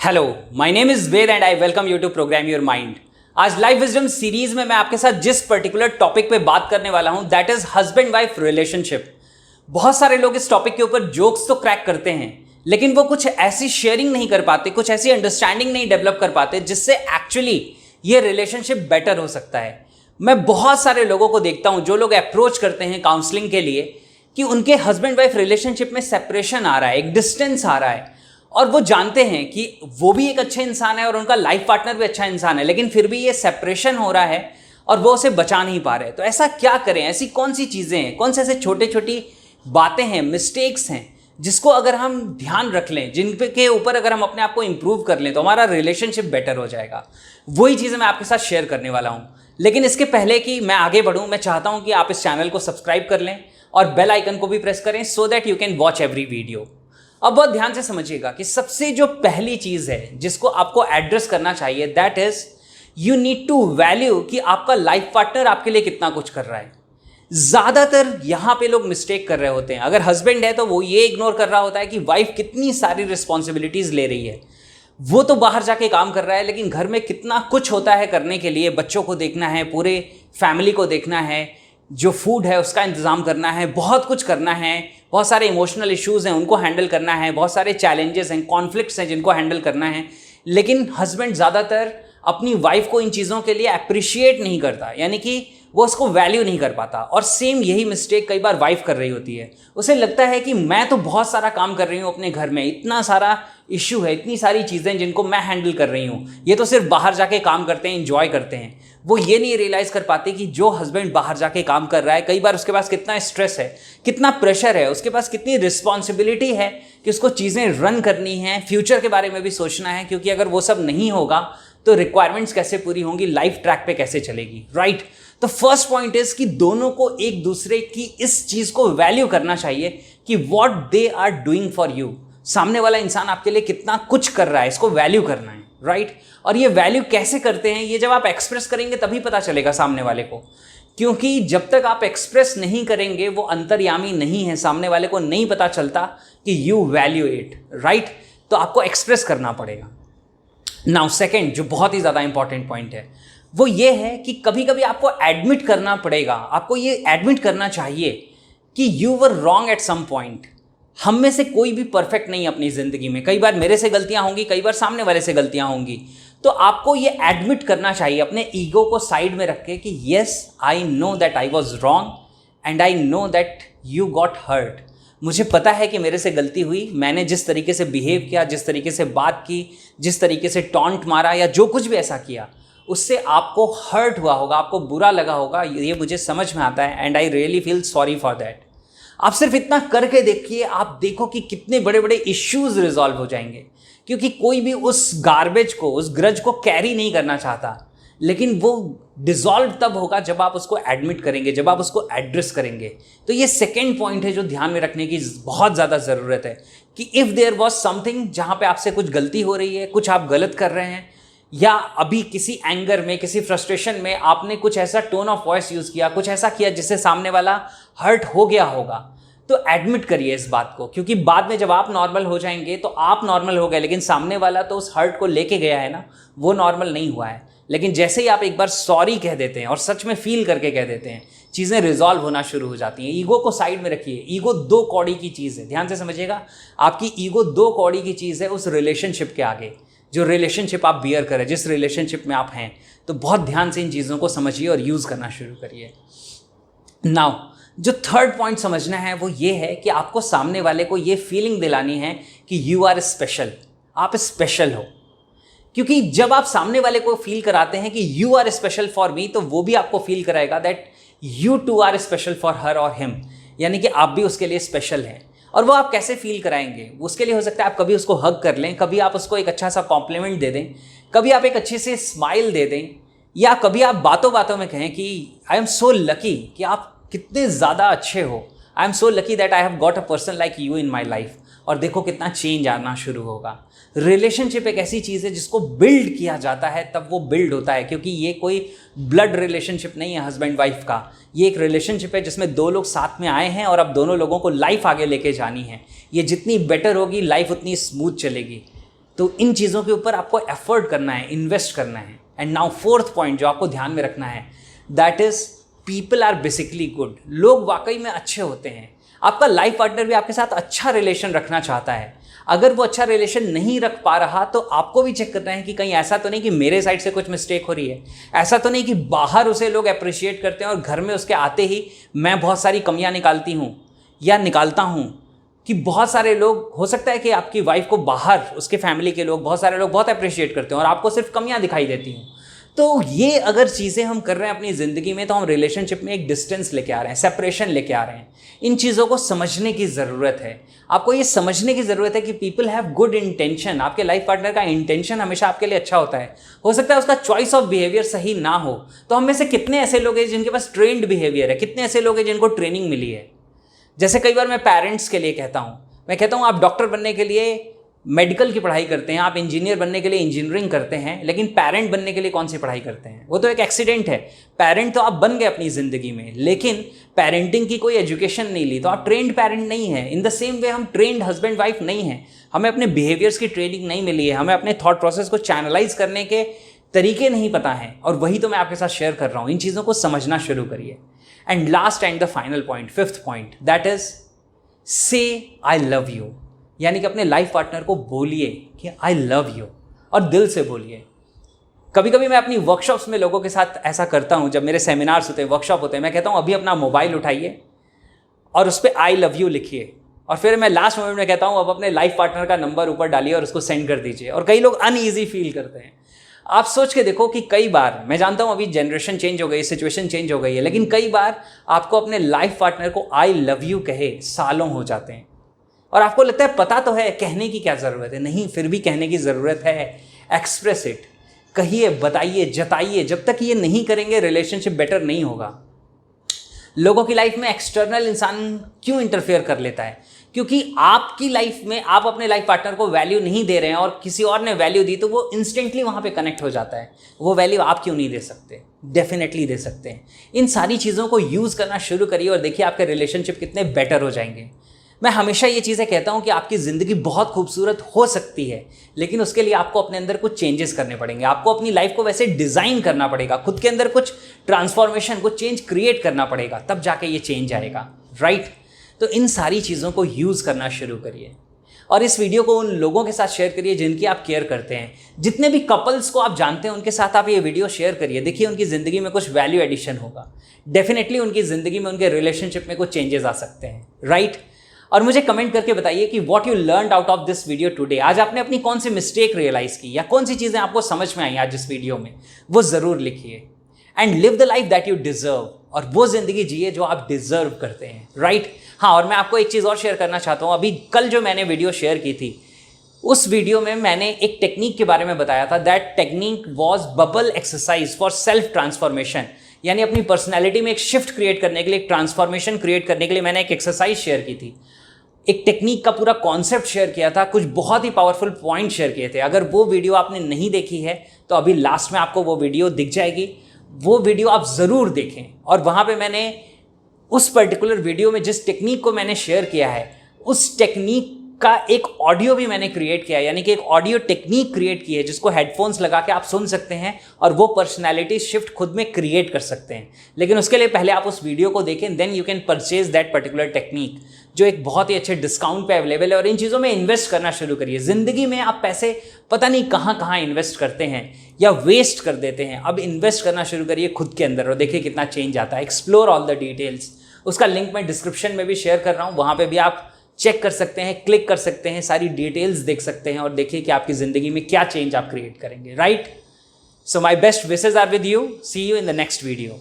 Hello, my name is Ved and I welcome you to program your mind. आज life wisdom series में मैं आपके साथ जिस पर्टिकुलर टॉपिक पे बात करने वाला हूं that is husband wife relationship. बहुत सारे लोग इस टॉपिक के ऊपर जोक्स तो क्रैक करते हैं, लेकिन वो कुछ ऐसी शेयरिंग नहीं कर पाते, कुछ ऐसी अंडरस्टैंडिंग नहीं डेवलप कर पाते जिससे एक्चुअली ये रिलेशनशिप बेटर हो सकता है। मैं बहुत सारे लोगों को देखता हूं जो लोग अप्रोच करते हैं काउंसलिंग के लिए कि उनके हस्बैंड वाइफ रिलेशनशिप में सेपरेशन आ रहा है, एक डिस्टेंस आ रहा है, और वो जानते हैं कि वो भी एक अच्छा इंसान है और उनका लाइफ पार्टनर भी अच्छा इंसान है, लेकिन फिर भी ये सेपरेशन हो रहा है और वो उसे बचा नहीं पा रहे। तो ऐसा क्या करें? ऐसी कौन सी चीज़ें हैं, कौन से ऐसे छोटे छोटी बातें हैं, मिस्टेक्स हैं जिसको अगर हम ध्यान रख लें, जिन के ऊपर अगर हम अपने आप को इंप्रूव कर लें तो हमारा रिलेशनशिप बेटर हो जाएगा। वही चीज़ें मैं आपके साथ शेयर करने वाला हूँ। लेकिन इसके पहले कि मैं आगे बढ़ूँ, मैं चाहता हूँ कि आप इस चैनल को सब्सक्राइब कर लें और बेल आइकन को भी प्रेस करें so that you can watch every video. अब बहुत ध्यान से समझिएगा कि सबसे जो पहली चीज है जिसको आपको एड्रेस करना चाहिए that is you need to value कि आपका लाइफ पार्टनर आपके लिए कितना कुछ कर रहा है। ज्यादातर यहां पे लोग मिस्टेक कर रहे होते हैं। अगर हस्बैंड है तो वो ये इग्नोर कर रहा होता है कि वाइफ कितनी सारी रिस्पॉन्सिबिलिटीज ले रही है। वो तो बाहर जाके काम कर रहा है, लेकिन घर में कितना कुछ होता है करने के लिए। बच्चों को देखना है, पूरे फैमिली को देखना है, जो फूड है उसका इंतज़ाम करना है, बहुत कुछ करना है, बहुत सारे इमोशनल इश्यूज़ हैं उनको हैंडल करना है, बहुत सारे चैलेंजेस हैं, कॉन्फ्लिक्ट्स हैं जिनको हैंडल करना है। लेकिन हस्बैंड ज़्यादातर अपनी वाइफ को इन चीज़ों के लिए अप्रिशिएट नहीं करता, यानी कि वो उसको वैल्यू नहीं कर पाता। और सेम यही मिस्टेक कई बार वाइफ कर रही होती है। उसे लगता है कि मैं तो बहुत सारा काम कर रही हूँ अपने घर में, इतना सारा इश्यू है, इतनी सारी चीज़ें जिनको मैं हैंडल कर रही हूँ, ये तो सिर्फ बाहर जाके काम करते हैं, इंजॉय करते हैं। वो ये नहीं रियलाइज कर पाते कि जो हस्बैंड बाहर जाके काम कर रहा है, कई बार उसके पास कितना स्ट्रेस है, कितना प्रेशर है, उसके पास कितनी रिस्पॉन्सिबिलिटी है कि उसको चीज़ें रन करनी है, फ्यूचर के बारे में भी सोचना है, क्योंकि अगर वो सब नहीं होगा तो रिक्वायरमेंट्स कैसे पूरी होंगी, लाइफ ट्रैक पे कैसे चलेगी, राइट? तो फर्स्ट पॉइंट इज कि दोनों को एक दूसरे की इस चीज़ को वैल्यू करना चाहिए कि what they are doing for you. सामने वाला इंसान आपके लिए कितना कुछ कर रहा है, इसको वैल्यू करना है, राइट? और ये वैल्यू कैसे करते हैं, ये जब आप एक्सप्रेस करेंगे तभी पता चलेगा सामने वाले को। क्योंकि जब तक आप एक्सप्रेस नहीं करेंगे, वो अंतर्यामी नहीं है, सामने वाले को नहीं पता चलता कि यू वैल्यू इट, राइट? तो आपको एक्सप्रेस करना पड़ेगा। नाउ सेकेंड, जो बहुत ही ज़्यादा इंपॉर्टेंट पॉइंट है, वो ये है कि कभी कभी आपको एडमिट करना पड़ेगा, आपको ये एडमिट करना चाहिए कि you were wrong at some point. हम में से कोई भी परफेक्ट नहीं है अपनी ज़िंदगी में। कई बार मेरे से गलतियां होंगी, कई बार सामने वाले से गलतियां होंगी। तो आपको ये एडमिट करना चाहिए अपने ईगो को साइड में रख के कि yes, I know that I was wrong and I know that you got hurt. मुझे पता है कि मेरे से गलती हुई, मैंने जिस तरीके से बिहेव किया, जिस तरीके से बात की, जिस तरीके से टॉन्ट मारा या जो कुछ भी ऐसा किया, उससे आपको हर्ट हुआ होगा, आपको बुरा लगा होगा, ये मुझे समझ में आता है and I really feel sorry for that. आप सिर्फ इतना करके देखिए, आप देखो कि कितने बड़े बड़े इश्यूज रिजॉल्व हो जाएंगे। क्योंकि कोई भी उस गार्बेज को, उस ग्रज को कैरी नहीं करना चाहता, लेकिन वो डिसॉल्व तब होगा जब आप उसको एडमिट करेंगे, जब आप उसको एड्रेस करेंगे। तो ये सेकेंड पॉइंट है जो ध्यान में रखने की बहुत ज़्यादा ज़रूरत है कि इफ़ देयर वॉज समथिंग जहाँ पे आपसे कुछ गलती हो रही है, कुछ आप गलत कर रहे हैं, या अभी किसी एंगर में, किसी फ्रस्ट्रेशन में आपने कुछ ऐसा टोन ऑफ वॉइस यूज़ किया, कुछ ऐसा किया जिससे सामने वाला हर्ट हो गया होगा, तो एडमिट करिए इस बात को। क्योंकि बाद में जब आप नॉर्मल हो जाएंगे तो आप नॉर्मल हो गए, लेकिन सामने वाला तो उस हर्ट को लेके गया है ना, वो नॉर्मल नहीं हुआ है। लेकिन जैसे ही आप एक बार सॉरी कह देते हैं और सच में फील करके कह देते हैं, चीज़ें रिजॉल्व होना शुरू हो जाती हैं। ईगो को साइड में रखिए। ईगो 2 कौड़ी की चीज़ है, ध्यान से समझिएगा। आपकी ईगो 2 कौड़ी की चीज़ है उस रिलेशनशिप के आगे, जो रिलेशनशिप आप बियर करें, जिस रिलेशनशिप में आप हैं। तो बहुत ध्यान से इन चीज़ों को समझिए और यूज़ करना शुरू करिए। नाउ जो थर्ड पॉइंट समझना है वो ये है कि आपको सामने वाले को ये फीलिंग दिलानी है कि यू आर स्पेशल, आप स्पेशल हो। क्योंकि जब आप सामने वाले को फील कराते हैं कि you are special for me, तो वो भी आपको फील कराएगा that you two are special for her और हिम, यानी कि आप भी उसके लिए स्पेशल हैं। और वो आप कैसे फील कराएंगे? उसके लिए हो सकता है आप कभी उसको हग कर लें, कभी आप उसको एक अच्छा सा कॉम्प्लीमेंट दे दें, कभी आप एक अच्छे से स्माइल दे दें, या कभी आप बातों बातों में कहें कि आई एम सो लकी कि आप कितने ज़्यादा अच्छे हो, I am so lucky that I have got a person like you in my life. और देखो कितना चेंज आना शुरू होगा। रिलेशनशिप एक ऐसी चीज़ है जिसको बिल्ड किया जाता है, तब वो बिल्ड होता है। क्योंकि ये कोई ब्लड रिलेशनशिप नहीं है हस्बैंड वाइफ का, ये एक रिलेशनशिप है जिसमें 2 लोग साथ में आए हैं और अब दोनों लोगों को लाइफ आगे लेके जानी है। ये जितनी बेटर होगी, लाइफ उतनी स्मूथ चलेगी। तो इन चीज़ों के ऊपर आपको एफर्ट करना है, इन्वेस्ट करना है। एंड नाउ फोर्थ पॉइंट जो आपको ध्यान में रखना है, that is people are basically good. लोग वाकई में अच्छे होते हैं। आपका लाइफ पार्टनर भी आपके साथ अच्छा रिलेशन रखना चाहता है। अगर वो अच्छा रिलेशन नहीं रख पा रहा तो आपको भी चेक करना है कि कहीं ऐसा तो नहीं कि मेरे साइड से कुछ मिस्टेक हो रही है। ऐसा तो नहीं कि बाहर उसे लोग अप्रिशिएट करते हैं और घर में उसके आते ही मैं बहुत सारी कमियां निकालती हूँ या निकालता हूँ। कि बहुत सारे लोग, हो सकता है कि आपकी वाइफ को बाहर उसके फैमिली के लोग, बहुत सारे लोग बहुत अप्रिशिएट करते हैं और आपको सिर्फ कमियां दिखाई देती हैं। तो ये अगर चीज़ें हम कर रहे हैं अपनी ज़िंदगी में तो हम रिलेशनशिप में एक डिस्टेंस लेके आ रहे हैं, सेपरेशन लेके आ रहे हैं। इन चीज़ों को समझने की ज़रूरत है। आपको ये समझने की ज़रूरत है कि पीपल हैव गुड इंटेंशन। आपके लाइफ पार्टनर का इंटेंशन हमेशा आपके लिए अच्छा होता है। हो सकता है उसका चॉइस ऑफ बिहेवियर सही ना हो। तो हम में से कितने ऐसे लोग हैं जिनके पास ट्रेंड बिहेवियर है, कितने ऐसे लोग हैं जिनको ट्रेनिंग मिली है। जैसे कई बार मैं पेरेंट्स के लिए कहता हूँ, मैं कहता हूँ आप डॉक्टर बनने के लिए मेडिकल की पढ़ाई करते हैं, आप इंजीनियर बनने के लिए इंजीनियरिंग करते हैं, लेकिन पेरेंट बनने के लिए कौन सी पढ़ाई करते हैं? वो तो एक एक्सीडेंट है। पेरेंट तो आप बन गए अपनी ज़िंदगी में, लेकिन पेरेंटिंग की कोई एजुकेशन नहीं ली तो आप ट्रेंड पेरेंट नहीं है। इन द सेम वे हम ट्रेंड हस्बैंड वाइफ नहीं हैं। हमें अपने बिहेवियर्स की ट्रेनिंग नहीं मिली है, हमें अपने थॉट प्रोसेस को चैनलाइज करने के तरीके नहीं पता हैं। और वही तो मैं आपके साथ शेयर कर रहा हूँ। इन चीज़ों को समझना शुरू करिए। And last and the final point, fifth point, that is से आई लव यू। यानी कि अपने लाइफ पार्टनर को बोलिए कि आई लव यू, और दिल से बोलिए। कभी कभी मैं अपनी वर्कशॉप्स में लोगों के साथ ऐसा करता हूँ। जब मेरे सेमिनार्स होते हैं, वर्कशॉप होते हैं, मैं कहता हूँ अभी अपना मोबाइल उठाइए और उस पर आई लव यू लिखिए, और फिर मैं लास्ट मोमेंट में कहता हूँ अब अपने लाइफ पार्टनर का नंबर ऊपर डालिए और उसको सेंड कर दीजिए। और कई लोग अनईजी फील करते हैं। आप सोच के देखो कि कई बार, मैं जानता हूँ अभी जनरेशन चेंज हो गई, सिचुएशन चेंज हो गई है, लेकिन कई बार आपको अपने लाइफ पार्टनर को आई लव यू कहे सालों हो जाते हैं और आपको लगता है पता तो है, कहने की क्या ज़रूरत है। नहीं, फिर भी कहने की ज़रूरत है। एक्सप्रेस इट, कहिए, बताइए, जताइए। जब तक ये नहीं करेंगे रिलेशनशिप बेटर नहीं होगा। लोगों की लाइफ में एक्सटर्नल इंसान क्यों इंटरफेयर कर लेता है? क्योंकि आपकी लाइफ में आप अपने लाइफ पार्टनर को वैल्यू नहीं दे रहे हैं और किसी और ने वैल्यू दी तो वो इंस्टेंटली वहाँ पे कनेक्ट हो जाता है। वो वैल्यू आप क्यों नहीं दे सकते? डेफिनेटली दे सकते हैं। इन सारी चीज़ों को यूज़ करना शुरू करिए और देखिए आपके रिलेशनशिप कितने बेटर हो जाएंगे। मैं हमेशा ये चीज़ें कहता हूँ कि आपकी ज़िंदगी बहुत खूबसूरत हो सकती है, लेकिन उसके लिए आपको अपने अंदर कुछ चेंजेस करने पड़ेंगे। आपको अपनी लाइफ को वैसे डिज़ाइन करना पड़ेगा, खुद के अंदर कुछ ट्रांसफॉर्मेशन, कुछ चेंज क्रिएट करना पड़ेगा, तब जाके ये चेंज आएगा, राइट? तो इन सारी चीज़ों को यूज़ करना शुरू करिए और इस वीडियो को उन लोगों के साथ शेयर करिए जिनकी आप केयर करते हैं। जितने भी कपल्स को आप जानते हैं उनके साथ आप ये वीडियो शेयर करिए। देखिए उनकी ज़िंदगी में कुछ वैल्यू एडिशन होगा। डेफिनेटली उनकी ज़िंदगी में, उनके रिलेशनशिप में कुछ चेंजेस आ सकते हैं, राइट? और मुझे कमेंट करके बताइए कि what you learned out of this video today. आज आपने अपनी कौन सी मिस्टेक रियलाइज की या कौन सी चीज़ें आपको समझ में आई आज इस वीडियो में, वो ज़रूर लिखिए। And live the life that you deserve, और वो ज़िंदगी जिए जो आप डिजर्व करते हैं, राइट? हाँ, और मैं आपको एक चीज़ और शेयर करना चाहता हूँ। अभी कल जो मैंने वीडियो शेयर की थी, उस वीडियो में मैंने एक टेक्निक के बारे में बताया था। That technique was bubble exercise for self transformation. यानी अपनी पर्सनैलिटी में एक शिफ्ट क्रिएट करने के लिए, एक ट्रांसफॉर्मेशन क्रिएट करने के लिए मैंने एक एक्सरसाइज शेयर की थी। एक टेक्निक का पूरा कॉन्सेप्ट शेयर किया था, कुछ बहुत ही पावरफुल पॉइंट शेयर किए थे। अगर वो वीडियो आपने नहीं देखी है तो अभी लास्ट में आपको वो वीडियो दिख जाएगी। वो वीडियो आप ज़रूर देखें। और वहाँ पे मैंने उस पर्टिकुलर वीडियो में जिस टेक्निक को मैंने शेयर किया है, उस टेक्निक का एक ऑडियो भी मैंने क्रिएट किया है। यानी कि एक ऑडियो टेक्निक क्रिएट की है जिसको हेडफोन्स लगा के आप सुन सकते हैं और वो पर्सनैलिटी शिफ्ट खुद में क्रिएट कर सकते हैं। लेकिन उसके लिए पहले आप उस वीडियो को देखें, then you can purchase that particular technique, जो एक बहुत ही अच्छे डिस्काउंट पे अवेलेबल है। और इन चीज़ों में इन्वेस्ट करना शुरू करिए। ज़िंदगी में आप पैसे पता नहीं कहाँ कहाँ इन्वेस्ट करते हैं या वेस्ट कर देते हैं। अब इन्वेस्ट करना शुरू करिए खुद के अंदर और देखिए कितना चेंज आता है। Explore all the details. उसका लिंक मैं डिस्क्रिप्शन में भी शेयर कर रहा हूँ, वहाँ पे भी आप चेक कर सकते हैं, क्लिक कर सकते हैं, सारी डिटेल्स देख सकते हैं और देखिए कि आपकी ज़िंदगी में क्या चेंज आप क्रिएट करेंगे, right? So my best wishes are with you. See you in the next video.